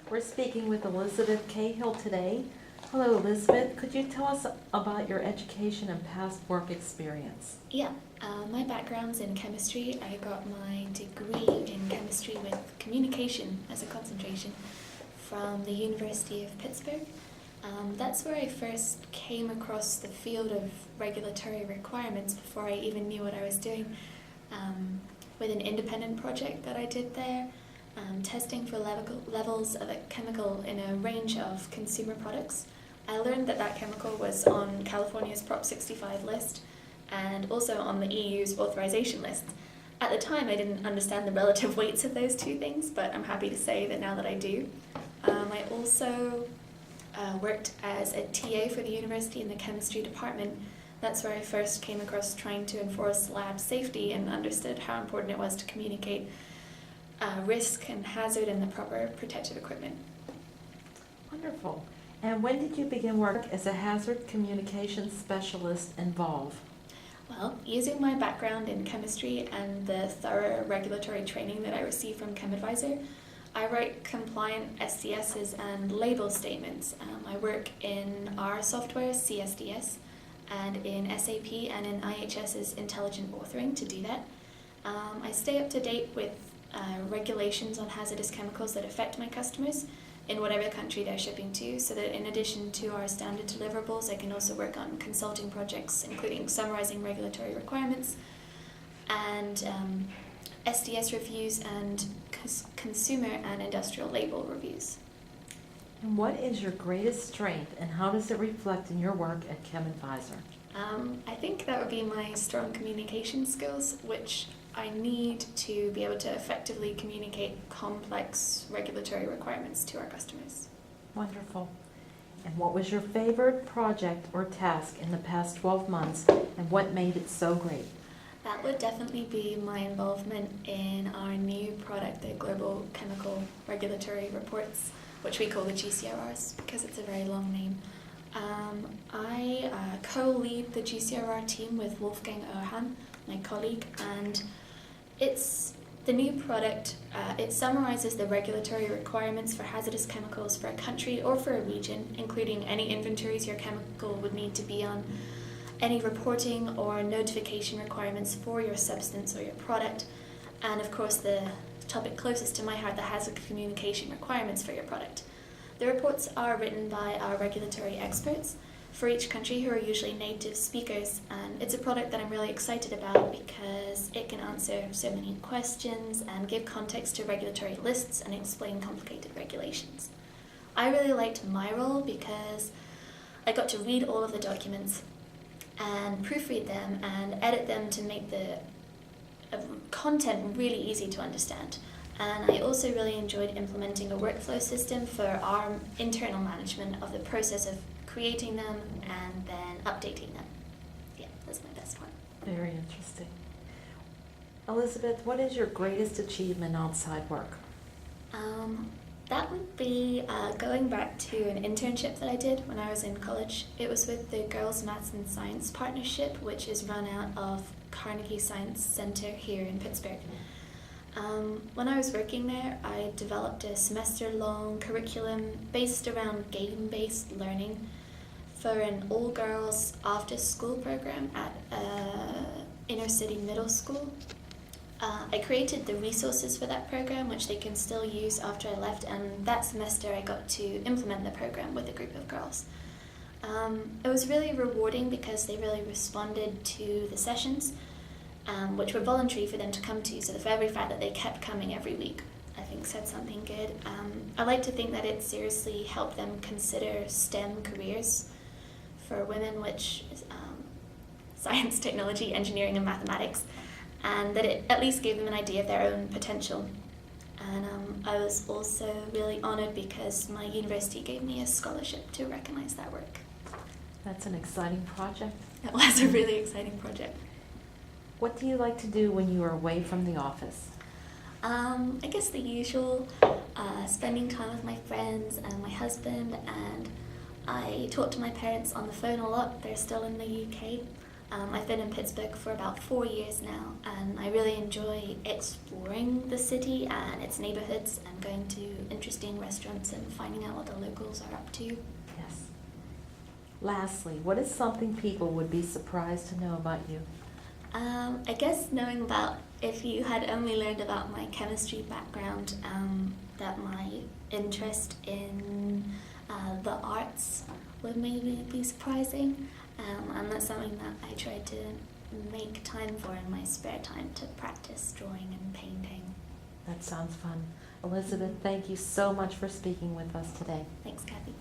We're speaking with Elizabeth Cahill today. Hello, Elizabeth. Could you tell us about your education and past work experience? Yeah, my background's in chemistry. I got my degree in chemistry with communication as a concentration from the University of Pittsburgh. That's where I first came across the field of regulatory requirements before I even knew what I was doing, with an independent project that I did there, testing for levels of a chemical in a range of consumer products. I learned that that chemical was on California's Prop 65 list and also on the EU's authorization list. At the time, I didn't understand the relative weights of those two things, but I'm happy to say that now that I do. I also worked as a TA for the university in the chemistry department. That's where I first came across trying to enforce lab safety and understood how important it was to communicate risk and hazard and the proper protective equipment. Wonderful. And when did you begin work as a hazard communication specialist involved? Well, using my background in chemistry and the thorough regulatory training that I received from ChemADVISORY, I write compliant SCSs and label statements. I work in our software, CSDS, and in SAP and in IHS's intelligent authoring to do that. I stay up to date with regulations on hazardous chemicals that affect my customers in whatever country they're shipping to, so that in addition to our standard deliverables, I can also work on consulting projects, including summarizing regulatory requirements and SDS reviews and consumer and industrial label reviews. And what is your greatest strength and how does it reflect in your work at ChemADVISORY? I think that would be my strong communication skills, which I need to be able to effectively communicate complex regulatory requirements to our customers. Wonderful. And what was your favorite project or task in the past 12 months and what made it so great? That would definitely be my involvement in our new product, the Global Chemical Regulatory Reports, which we call the GCRRs because it's a very long name. I co-lead the GCRR team with Wolfgang Erhan, my colleague, and it's the new product. It summarizes the regulatory requirements for hazardous chemicals for a country or for a region, including any inventories your chemical would need to be on, any reporting or notification requirements for your substance or your product, and of course the topic closest to my heart, the hazard communication requirements for your product. The reports are written by our regulatory experts for each country who are usually native speakers, and it's a product that I'm really excited about because it can answer so many questions and give context to regulatory lists and explain complicated regulations. I really liked my role because I got to read all of the documents and proofread them and edit them to make the content really easy to understand. And I also really enjoyed implementing a workflow system for our internal management of the process of creating them and then updating them. Yeah, that's my best one. Very interesting. Elizabeth, what is your greatest achievement outside work? That would be going back to an internship that I did when I was in college. It was with the Girls Maths and Science Partnership, which is run out of Carnegie Science Center here in Pittsburgh. When I was working there, I developed a semester-long curriculum based around game-based learning for an all-girls after-school program at inner-city middle school. I created the resources for that program, which they can still use after I left, and that semester I got to implement the program with a group of girls. It was really rewarding because they really responded to the sessions, which were voluntary for them to come to, so the very fact that they kept coming every week, I think, said something good. I like to think that it seriously helped them consider STEM careers for women, which is science, technology, engineering, and mathematics, and that it at least gave them an idea of their own potential. And I was also really honored because my university gave me a scholarship to recognize that work. That's an exciting project. It was a really exciting project. What do you like to do when you are away from the office? I guess the usual, spending time with my friends and my husband, and I talk to my parents on the phone a lot. They're still in the UK. I've been in Pittsburgh for about 4 years now, and I really enjoy exploring the city and its neighborhoods and going to interesting restaurants and finding out what the locals are up to. Yes. Lastly, what is something people would be surprised to know about you? I guess knowing about, if you had only learned about my chemistry background, that my interest in the arts would maybe be surprising, and that's something that I try to make time for in my spare time, to practice drawing and painting. That sounds fun. Elizabeth, thank you so much for speaking with us today. Thanks, Kathy.